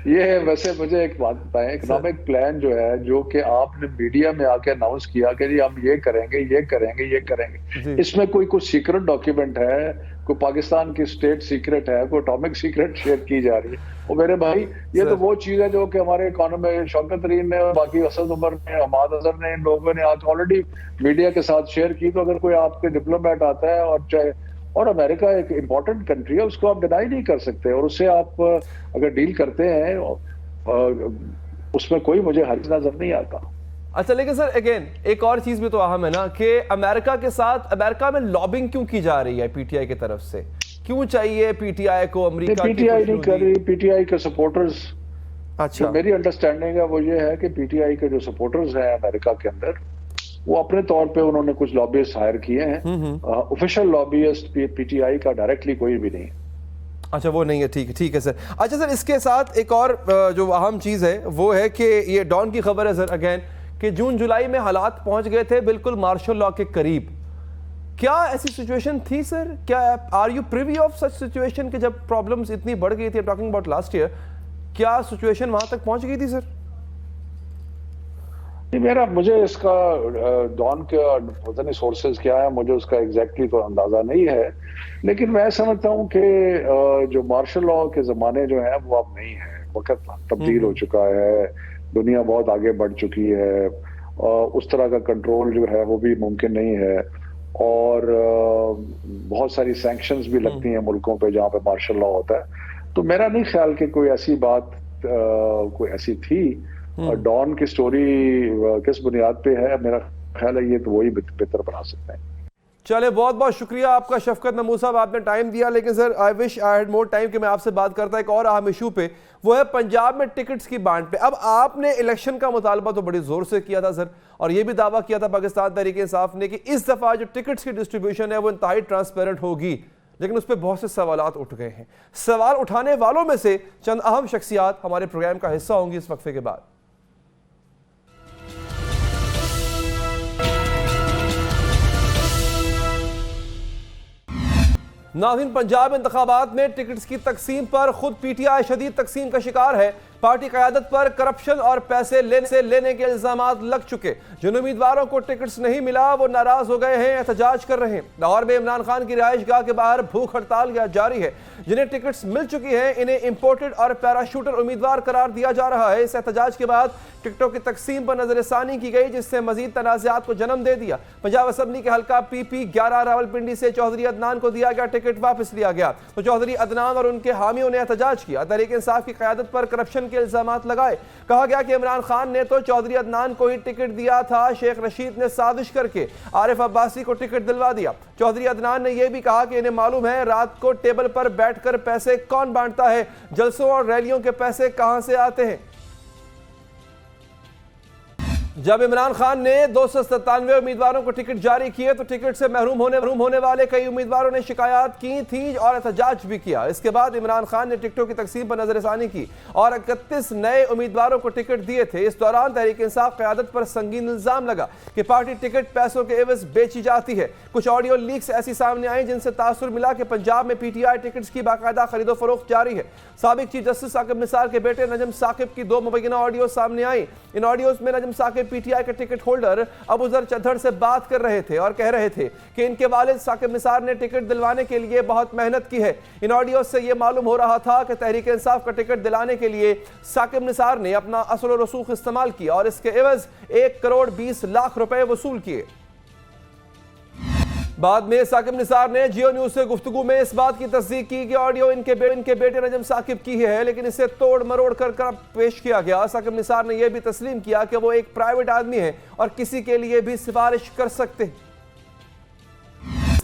Speaker 3: ये वैसे मुझे एक बात बताएं, इकोनॉमिक प्लान जो है, जो कि आपने मीडिया में आके अनाउंस किया कि जी हम ये करेंगे, इसमें कोई कुछ सीक्रेट डॉक्यूमेंट है, कोई पाकिस्तान की स्टेट सीक्रेट है, कोई एटॉमिक सीक्रेट शेयर की जा रही है? और मेरे भाई ये तो वो चीज है जो कि हमारे इकोनॉमी में शौकत तरीन ने, बाकी असद उमर ने, हमाद अजहर ने, इन लोगों ने आज ऑलरेडी मीडिया के साथ शेयर की। तो अगर कोई आपके डिप्लोमेट आता है, और अमेरिका एक इम्पॉर्टेंट कंट्री है, उसको आप डिनाई नहीं कर सकते, और उससे आप अगर डील करते हैं उसमें कोई मुझे हर्ज नजर नहीं आता।
Speaker 1: अच्छा लेकिन सर अगेन एक और चीज भी तो अहम है ना कि अमेरिका के साथ, अमेरिका में लॉबिंग क्यों की जा रही है पीटीआई की तरफ से? क्यों चाहिए पीटीआई को अमेरिका?
Speaker 3: पीटीआई नहीं कर रही, पीटीआई के सपोर्टर्स,
Speaker 1: अच्छा
Speaker 3: मेरी अंडरस्टैंडिंग है वो ये है कि पीटीआई के जो सपोर्टर्स हैं अमेरिका के अंदर, वो अपने तौर पे उन्होंने कुछ लॉबियस्ट हायर किए हैं। ऑफिशियल लॉबियस्ट पीटीआई का डायरेक्टली कोई भी नहीं।
Speaker 1: अच्छा वो नहीं है, ठीक है सर। अच्छा सर, इसके साथ एक और जो अहम चीज़ है वो है कि ये डॉन की खबर है सर अगेन कि जून जुलाई में हालात पहुंच गए थे बिल्कुल मार्शल लॉ के करीब। क्या ऐसी सिचुएशन थी सर? क्या are you privy of such situation कि जब प्रॉब्लम्स इतनी बढ़ गई थी, टॉकिंग अबाउट लास्ट ईयर, क्या सिचुएशन वहां तक पहुंच गई थी सर?
Speaker 3: मुझे इसका डॉन के पता नहीं सोर्सेज क्या है, मुझे उसका एग्जैक्टली तो अंदाजा नहीं है, लेकिन मैं समझता हूँ कि जो मार्शल लॉ के जमाने जो है वो अब नहीं है। वक्त तब्दील हो चुका है, दुनिया बहुत आगे बढ़ चुकी है, उस तरह का कंट्रोल जो है वो भी मुमकिन नहीं है, और बहुत सारी सैंक्शंस भी लगती हैं मुल्कों पे जहाँ पे मार्शल लॉ होता है। तो मेरा नहीं ख्याल कि कोई ऐसी बात कोई ऐसी थी। डॉन की स्टोरी किस बुनियाद पे है, मेरा ख्याल है ये तो वही बेहतर बना सकते हैं।
Speaker 1: चले, बहुत बहुत शुक्रिया आपका शफकत महमूद साहब, आपने टाइम दिया। लेकिन sir I wish I had more time कि मैं आपसे बात करता एक और अहम इशू पे, वो है पंजाब में टिकट्स की बांट पे। अब आपने इलेक्शन का मुतालबा तो बड़ी जोर से किया था सर, और ये भी दावा किया था पाकिस्तान तहरीक इंसाफ ने कि इस दफा जो टिकट्स की डिस्ट्रीब्यूशन है वो इंतहाई ट्रांसपेरेंट होगी, लेकिन उस पर बहुत से सवालात उठ गए हैं। सवाल उठाने वालों में से चंद अहम शख्सियात हमारे प्रोग्राम का हिस्सा होंगी इस वक्फे के बाद। नाज़रीन, पंजाब इंतखाबात में टिकट्स की तकसीम पर खुद पीटीआई शदीद तकसीम का शिकार है। पार्टी क़यादत पर करप्शन और पैसे लेने के इल्जामात लग चुके। जिन उम्मीदवारों को टिकट्स नहीं मिला वो नाराज हो गए हैं, एहतजाज कर रहे हैं। लाहौर में इमरान खान की रिहाइशगाह के बाहर भूख हड़ताल जारी है। जिन्हें टिकट्स मिल चुकी हैं इन्हें इंपोर्टेड और पैराशूटर उम्मीदवार करार दिया जा रहा है। इस एहतजाज के बाद टिकटों की तकसीम पर नजरसानी की गई, जिससे मजीद तनाज़ात को जन्म दे दिया। पंजाब असम्बली के हल्का PP 11 रावलपिंडी से चौधरी अदनान को दिया गया टिकट वापस लिया गया, तो चौधरी अदनान और उनके हामियों ने एहतजाज किया। तहरीक इंसाफ की क़यादत पर करप्शन के इल्जामात लगाए। कहा गया कि इमरान खान ने तो चौधरी अदनान को ही टिकट दिया था, शेख रशीद ने साजिश करके आरिफ अब्बासी को टिकट दिलवा दिया। चौधरी अदनान ने यह भी कहा कि इन्हें मालूम है रात को टेबल पर बैठकर पैसे कौन बांटता है, जलसों और रैलियों के पैसे कहां से आते हैं। जब इमरान खान ने 297 उम्मीदवारों को टिकट जारी किए तो टिकट से महरूम होने वाले कई उम्मीदवारों ने शिकायत की थी और एहतजाज भी किया। इसके बाद इमरान खान ने टिकटों की तकसीम पर नजरसानी की और 31 नए उम्मीदवारों को टिकट दिए थे। इस दौरान तहरीक इंसाफ क़यादत पर संगीन इल्जाम लगा कि पार्टी टिकट पैसों के एवज बेची जाती है। कुछ ऑडियो लीक्स ऐसी सामने आई जिनसे तासुर मिला कि पंजाब में PTI टिकट्स की बाकायदा खरीदो फरोख्त जारी है। साबिक चीफ जस्टिस साकिब निसार के बेटे नजम साकिब की 2 मुबैना ऑडियो सामने आई। इन ऑडियोज में नजम साकिब PTI के टिकट होल्डर अबूजर चद्दड़ से बात कर रहे थे और कह रहे थे कि इनके वालिद साकिब निसार ने टिकट दिलवाने के लिए बहुत मेहनत की है। इन ऑडियो से यह मालूम हो रहा था कि तहरीक इंसाफ का टिकट दिलाने के लिए साकिब निसार ने अपना असल और रसूख इस्तेमाल किया और इसके एवज 1 करोड़ 20 लाख रुपए वसूल किए। बाद में साकिब निसार ने जियो न्यूज से गुफ्तगू में इस बात की तस्दीक की कि ऑडियो इनके बेटे नजम साकिब की है, लेकिन इसे तोड़ मरोड़ कर पेश किया गया। साकिब निसार ने यह भी तस्लीम किया कि वो एक प्राइवेट आदमी है और किसी के लिए भी सिफारिश कर सकते हैं।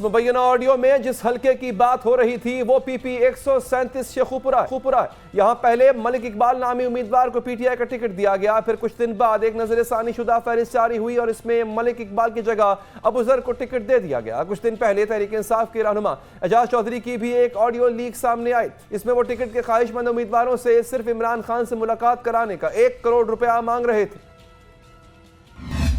Speaker 1: मुबैना ऑडियो में जिस हल्के की बात हो रही थी वो PP 137 शेखुपुरा। यहां पहले मलिक इकबाल नामी उम्मीदवार को PTI का टिकट दिया गया, फिर कुछ दिन बाद एक नजरसानी शुदा फहरिस्त जारी हुई और इसमें मलिक इकबाल की जगह अबूजर को टिकट दे दिया गया। कुछ दिन पहले तहरीक इंसाफ के रहनुमा एजाज चौधरी की भी एक ऑडियो लीक सामने आई। इसमें वो टिकट के ख्वाहिशमंद उम्मीदवारों से सिर्फ इमरान खान से मुलाकात कराने का 1 करोड़ रुपया मांग रहे थे।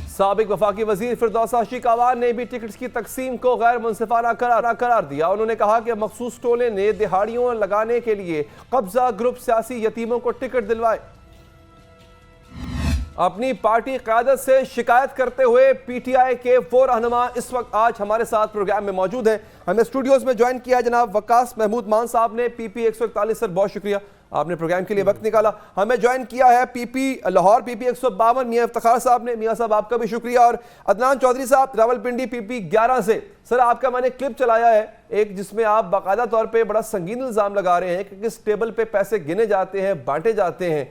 Speaker 1: साबिक वफाकी वजीर फिरदौस आशिक आवान ने भी टिकट्स की तकसीम को गैर मुनसिफाना करार दिया। उन्होंने कहा कि मखसूस टोले ने दिहाड़ियों लगाने के लिए कब्जा ग्रुप सियासी यतीमों को टिकट दिलवाए। अपनी पार्टी क़यादत से शिकायत करते हुए PTI के वो रहनुमा इस वक्त आज हमारे साथ प्रोग्राम में मौजूद हैं। हमें स्टूडियोज में ज्वाइन किया जनाब वकास महमूद मान साहब ने। PP 141 सर, बहुत शुक्रिया आपने प्रोग्राम के लिए वक्त निकाला। हमें ज्वाइन किया है PP लाहौर PP 152 मियां इफ्तिखार साहब ने। मियां साहब आपका भी शुक्रिया। और अदनान चौधरी साहब रावलपिंडी PP 11 से। सर, आपका मैंने क्लिप चलाया है एक, जिसमें आप बाकायदा तौर पे बड़ा संगीन इल्जाम लगा रहे हैं कि किस टेबल पे पैसे गिने जाते हैं, बांटे जाते हैं।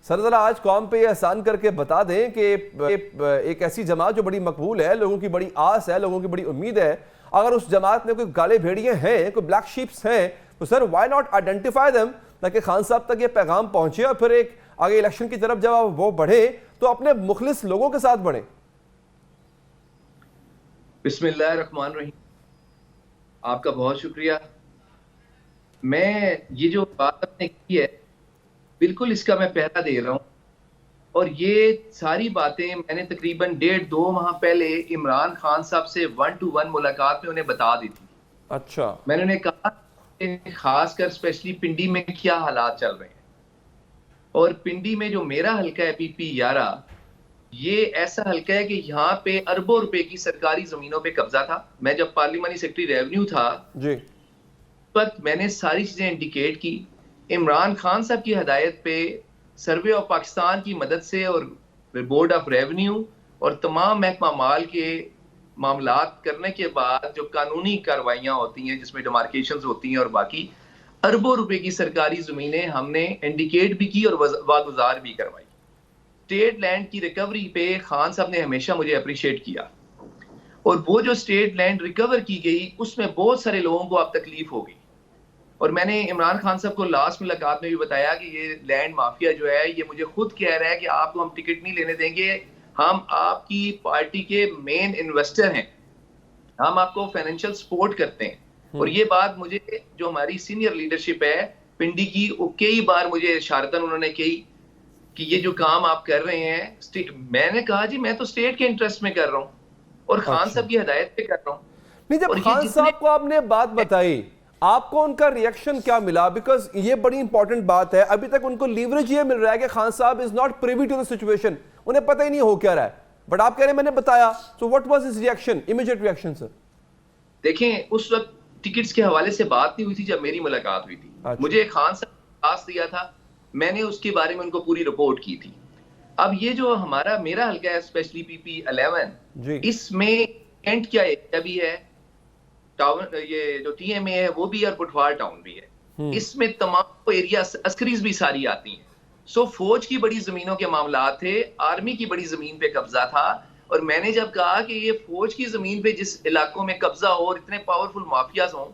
Speaker 1: सर, जरा आज कौम पे एहसान करके बता दें कि एक ऐसी जमात जो बड़ी मकबूल है, लोगों की बड़ी आस है, लोगों की बड़ी उम्मीद है, अगर उस जमात में कोई गाले भेड़िए हैं, कोई ब्लैक शीप्स हैं, तो sir why not identify them ताकि खान साहब तक ये पैगाम पहुंचे और फिर एक आगे इलेक्शन की तरफ जब वो बढ़े तो अपने मुखलिस लोगों के साथ बढ़े।
Speaker 4: बिस्मिल्लाहिर्रहमानिर्रहीम। आपका बहुत शुक्रिया। मैं ये जो बात आपने की है बिल्कुल इसका मैं पहरा दे रहा हूँ और ये सारी बातें मैंने तकरीबन 1.5-2 माह पहले इमरान खान साहब से 1-to-1 मुलाकात में उन्हें बता दी थी।
Speaker 1: अच्छा। मैंने
Speaker 4: उन्हें कहा खासकर स्पेशली पिंडी में क्या हालात चल रहे हैं, और पिंडी में जो मेरा हल्का है PP 11, ये ऐसा हल्का है कि यहाँ पे अरबों रुपए की सरकारी जमीनों पे कब्जा था। मैं जब पार्लियामानी सेक्रेटरी रेवेन्यू था जी, उस वक्त मैंने सारी चीजें इंडिकेट की। इमरान खान साहब की हदायत पे सर्वे ऑफ पाकिस्तान की मदद से और बोर्ड ऑफ रेवेन्यू और तमाम महकमा माल के मामलात करने के बाद जो कानूनी कार्रवाइयां होती हैं जिसमें डिमार्केशंस होती हैं और बाकी अरबों रुपए की सरकारी जमीनें हमने इंडिकेट भी की और वागुजार भी करवाई। स्टेट लैंड की रिकवरी पे खान साहब ने हमेशा मुझे अप्रिशिएट किया और वो जो स्टेट लैंड रिकवर की गई उसमें बहुत सारे लोगों को अब तकलीफ हो गई। और मैंने इमरान खान साहब को लास्ट मुलाकात में भी बताया कि ये लैंड माफिया जो है ये मुझे खुद कह रहा है कि आपको हम टिकट नहीं लेने देंगे, हम आपकी पार्टी के मेन इन्वेस्टर हैं, हम आपको फाइनेंशियल सपोर्ट करते हैं। और ये बात मुझे जो हमारी सीनियर लीडरशिप है पिंडी की, वो कई बार मुझे इशारतन उन्होंने कही कि ये जो काम आप कर रहे हैं, मैंने कहा जी मैं तो स्टेट के इंटरेस्ट में कर रहा हूँ और खान साहब की हदायत पे कर रहा हूँ।
Speaker 1: नहीं, जब खान साहब को आपने बात बताई आपको उनका रिएक्शन क्या मिला? बिकॉज ये बड़ी इंपॉर्टेंट बात है, अभी तक उनको लीवरेज ये मिल रहा है कि Khan Sahab is not privy to the situation, उन्हें पता ही नहीं हो क्या रहा है, बट आप कह रहे हैं मैंने बताया। So what was his reaction, immediate reaction sir?
Speaker 4: देखें, उस वक्त टिकट्स के हवाले से बात नहीं हुई थी जब मेरी मुलाकात हुई थी।
Speaker 1: अच्छा।
Speaker 4: मुझे खान साहब ने पास दिया था, मैंने उसके बारे में उनको पूरी रिपोर्ट की थी। अब ये जो मेरा हल्का है स्पेशली PP11, इसमें एंड क्या भी है, टाउन ये जो TMA है वो भी और पुटवार टाउन भी है, इसमें तमाम एरिया अस्करीज भी सारी आती हैं। सो फौज की बड़ी जमीनों के मामला थे, आर्मी की बड़ी जमीन पे कब्जा था, और मैंने जब कहा कि ये फौज की जमीन पे जिस इलाकों में कब्जा हो और इतने पावरफुल माफियाज हों,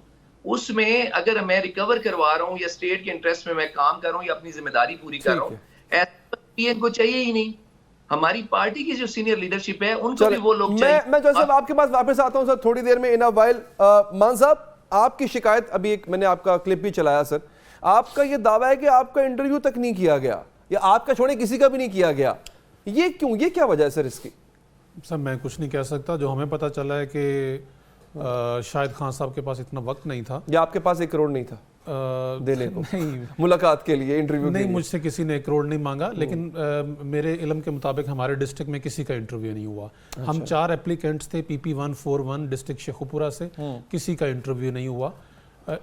Speaker 4: उसमें अगर मैं रिकवर करवा रहा हूँ या स्टेट के इंटरेस्ट में मैं काम कर रहा हूँ या अपनी जिम्मेदारी पूरी कर रहा हूँ, ऐसा को चाहिए ही नहीं। हमारी पार्टी की जो सीनियर लीडरशिप है उनको भी वो लोग चाहिए।
Speaker 1: मैं जोसेफ आपके पास वापस आता हूं सर थोड़ी देर में, इन अ व्हाइल। मान साहब, आपकी शिकायत, अभी एक मैंने आपका क्लिप भी चलाया सर, आपका ये दावा है कि आपका इंटरव्यू तक नहीं किया गया, या आपका छोड़े किसी का भी नहीं किया गया, ये क्यों, ये क्या वजह है सर इसकी?
Speaker 5: सर मैं कुछ नहीं कह सकता, जो हमें पता चला है कि शायद खान साहब के पास इतना वक्त नहीं था,
Speaker 1: या आपके पास 1 करोड़ नहीं था देने को
Speaker 5: नहीं,
Speaker 1: मुलाकात के लिए, इंटरव्यू
Speaker 5: नहीं, मुझसे किसी ने 1 करोड़ नहीं मांगा, लेकिन मेरे इल्म के मुताबिक हमारे डिस्ट्रिक्ट में किसी का इंटरव्यू नहीं हुआ। हम 4 एप्लीकेंट्स थे PP141 डिस्ट्रिक्ट शेखुपुरा से, किसी का इंटरव्यू नहीं हुआ।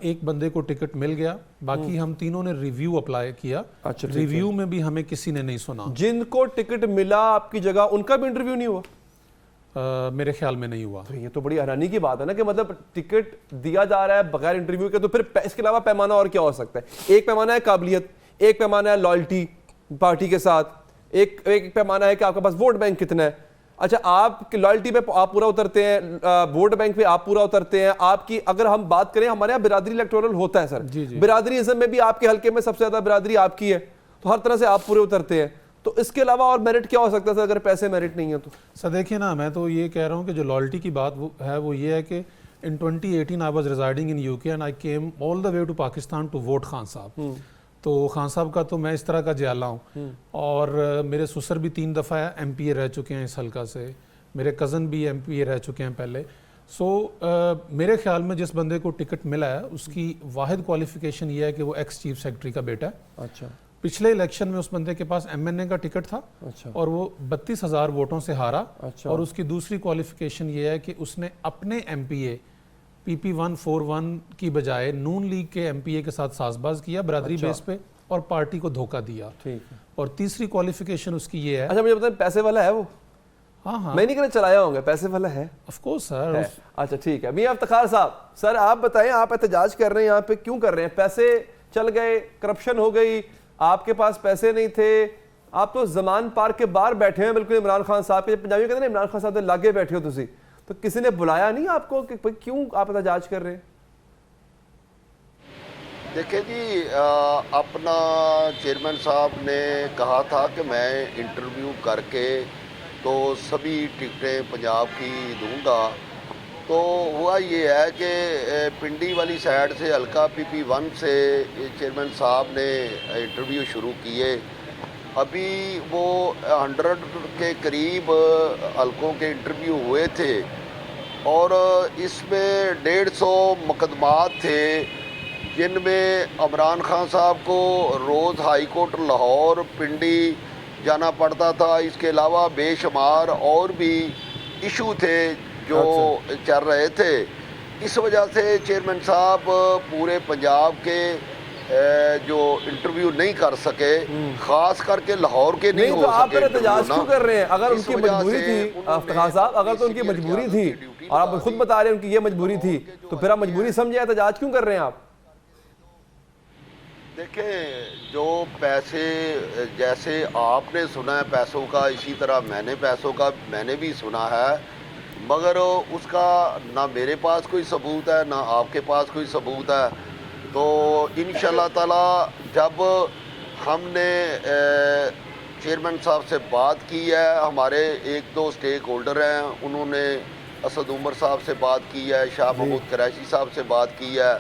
Speaker 5: एक बंदे को टिकट मिल गया, बाकी हम तीनों ने रिव्यू अप्लाई किया।
Speaker 1: अच्छा,
Speaker 5: रिव्यू में भी हमें किसी ने नहीं सुना।
Speaker 1: जिनको टिकट मिला आपकी जगह, उनका भी इंटरव्यू नहीं हुआ?
Speaker 5: मेरे ख्याल में नहीं हुआ।
Speaker 1: तो ये तो बड़ी हैरानी की बात है ना, कि मतलब टिकट दिया जा रहा है बगैर इंटरव्यू के, तो फिर इसके अलावा पैमाना और क्या हो सकता है? एक पैमाना है काबिलियत, एक पैमाना है लॉयल्टी पार्टी के साथ, एक पैमाना है कि आपके पास वोट बैंक कितना है। अच्छा, आप लॉयल्टी पे आप पूरा उतरते हैं, वोट बैंक पे आप पूरा उतरते हैं। आपकी अगर हम बात करें, हमारे यहाँ बिरादरी इलेक्टोरल होता है सर, बिरादरीइज्म में भी आपके हल्के में सबसे ज्यादा बिरादरी आपकी है, तो हर तरह से आप पूरे उतरते हैं। तो इसके अलावा और मेरिट क्या हो सकता है अगर पैसे मेरिट नहीं है तो?
Speaker 5: सर देखिए ना, मैं तो ये कह रहा हूँ कि जो लॉयल्टी की बात वो ये है कि in 2018 I was residing in UK and I came all the way to Pakistan to vote Khan Sahab. तो खान साहब का तो मैं इस तरह का जयाला हूँ, और मेरे ससुर भी 3 दफ़ा MPA रह चुके हैं इस हल्का से, मेरे कज़न भी MPA रह चुके हैं पहले। मेरे ख्याल में जिस बंदे को टिकट मिला है उसकी वाहिद क्वालिफिकेशन ये है कि वो एक्स चीफ सेक्रेटरी का बेटा है।
Speaker 1: अच्छा। पिछले
Speaker 5: इलेक्शन में उस बंदे के पास MNA का टिकट था।
Speaker 1: अच्छा।
Speaker 5: और वो 32,000 वोटों से हारा।
Speaker 1: अच्छा।
Speaker 5: और उसकी दूसरी क्वालिफिकेशन ये है कि उसने अपने MPA PP141 की बजाय नून लीग के MPA के साथ साजबाज किया बरादरी बेस पे, और पार्टी को धोखा दिया।
Speaker 1: ठीक है।
Speaker 5: और तीसरी क्वालिफिकेशन उसकी ये है।
Speaker 1: अच्छा, मुझे बताएं, पैसे वाला है वो?
Speaker 5: हाँ हाँ,
Speaker 1: मैं नहीं कहना चलाया होंगे, पैसे वाला है
Speaker 5: ऑफ कोर्स सर।
Speaker 1: अच्छा ठीक है। मियां इफ्तिखार साहब, सर आप बताएं, आप एहतजाज कर रहे हैं यहाँ पे, क्यों कर रहे हैं? पैसे चल गए, करप्शन हो गई, आपके पास पैसे नहीं थे, आप तो जमान पार्क के बाहर बैठे हैं बिल्कुल इमरान खान साहब के, पंजाबी कहते हैं इमरान खान साहब के लागे बैठे हो तुसी, तो किसी ने बुलाया नहीं आपको कि क्यों आप एहतजाज कर रहे हैं?
Speaker 6: देखिए जी, अपना चेयरमैन साहब ने कहा था कि मैं इंटरव्यू करके तो सभी टिकटें पंजाब की दूंगा। तो हुआ ये है कि पिंडी वाली साइड से हल्का PP1 से चेयरमैन साहब ने इंटरव्यू शुरू किए। अभी वो 100 के करीब हल्कों के इंटरव्यू हुए थे, और इसमें 150 मुकदमात थे, जिनमें इमरान खान साहब को रोज़ हाई कोर्ट लाहौर, पिंडी जाना पड़ता था। इसके अलावा बेशुमार और भी इशू थे जो चल रहे थे। इस वजह से चेयरमैन साहब पूरे पंजाब के जो इंटरव्यू नहीं कर सके, खास करके लाहौर के नहीं हो
Speaker 1: तो आप
Speaker 6: सके।
Speaker 1: एहतजाज क्यों कर रहे हैं? अगर उनकी मजबूरी थी इफ्तिखार साहब, अगर तो उनकी मजबूरी थी, और आप खुद बता रहे हैं उनकी ये मजबूरी थी, तो फिर आप मजबूरी समझे एहतजाज क्यों कर रहे हैं आप?
Speaker 6: देखें, जो पैसे जैसे आपने सुना है पैसों का, इसी तरह मैंने पैसों का मैंने भी सुना है, मगर उसका ना मेरे पास कोई सबूत है ना आपके पास कोई सबूत है। तो इंशाल्लाह ताला जब हमने चेयरमैन साहब से बात की है, हमारे 1-2 स्टेक होल्डर हैं, उन्होंने असद उमर साहब से बात की है, शाह महमूद कुरैशी साहब से बात की है,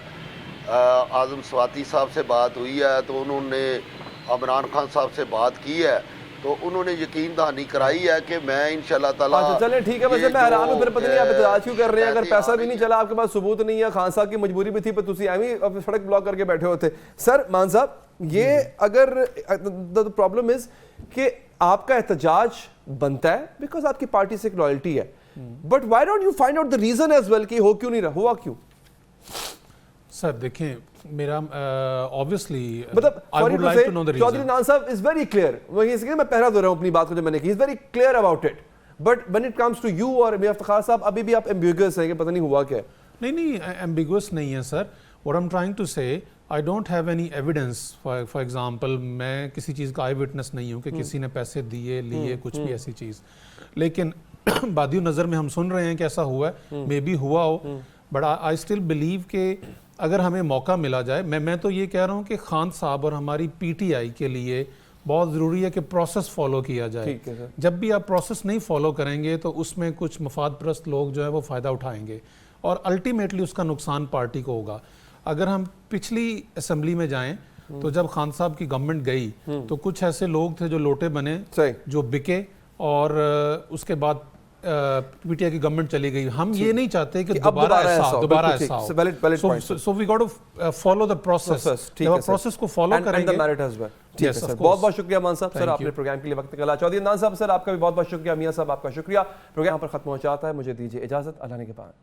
Speaker 6: आज़म स्वाति साहब से बात हुई है, तो उन्होंने इमरान खान साहब से बात की है। तो उन्होंने यकीन दहानी कराई है कि मैं इंशाल्लाह ताला
Speaker 1: अच्छा चलें ठीक है, वैसे मैं हैरान हूं, फिर पता नहीं आप एहतजाज क्यों कर रहे हैं? अगर पैसा भी नहीं चला, आपके पास सबूत नहीं है, खान साहब की मजबूरी भी थी, पर तुसी एवं सड़क ब्लॉक करके बैठे होते। सर मान साहब, ये अगर द प्रॉब्लम इज कि आपका एहतजाज बनता है बिकॉज आपकी पार्टी से एक लॉयल्टी है, but why don't you find out the reason as well कि हो क्यों नहीं रहा, हुआ क्यों?
Speaker 5: सर देखें, मेरा ऑब्वियसली
Speaker 1: मतलब
Speaker 5: I would like to know the
Speaker 1: Chaudhary
Speaker 5: reason.
Speaker 1: Nan Sahab is very clear, वही इसलिए मैं पहरा दे रहा हूं अपनी बात को जो मैंने की, is very clear about it, but when it comes to you और मियां इफ्तिखार साहब अभी भी आप एम्बिगुअस हैं कि पता नहीं हुआ क्या है।
Speaker 5: नहीं, एम्बिगुअस नहीं है sir. What I am trying to say, I don't have any evidence. For example, मैं किसी चीज़ का आई विटनेस नहीं हूँ कि किसी ने पैसे दिए लिए कुछ भी ऐसी चीज़, लेकिन बादियो नज़र में हम सुन रहे हैं कि ऐसा हुआ है, मे बी हुआ हो, बट आई स्टिल बिलीव कि अगर हमें मौका मिला जाए, मैं तो ये कह रहा हूँ कि खान साहब और हमारी पीटीआई के लिए बहुत ज़रूरी है कि प्रोसेस फॉलो किया जाए।
Speaker 1: ठीक है सर।
Speaker 5: जब भी आप प्रोसेस नहीं फॉलो करेंगे तो उसमें कुछ मफाद परस्त लोग जो है वो फ़ायदा उठाएंगे और अल्टीमेटली उसका नुकसान पार्टी को होगा। अगर हम पिछली असेंबली में जाएं तो जब खान साहब की गवर्नमेंट गई तो कुछ ऐसे लोग थे जो लोटे बने, जो बिके, और उसके बाद पीटीआई की गवर्नमेंट चली गई। हम ये नहीं चाहते कि दोबारा ऐसा हो, so we got to follow the process. जब आप प्रोसेस को फॉलो करेंगे।
Speaker 1: ठीक है सर, बहुत बहुत शुक्रिया मान साहब, सर आपने प्रोग्राम के लिए वक्त निकाला। चौधरी नान साहब, सर आपका भी बहुत बहुत शुक्रिया। मियां साहब आपका शुक्रिया। प्रोग्राम पर खत्म हो जाता है, मुझे दीजिए इजाजत, अल्लाह ने के बाद।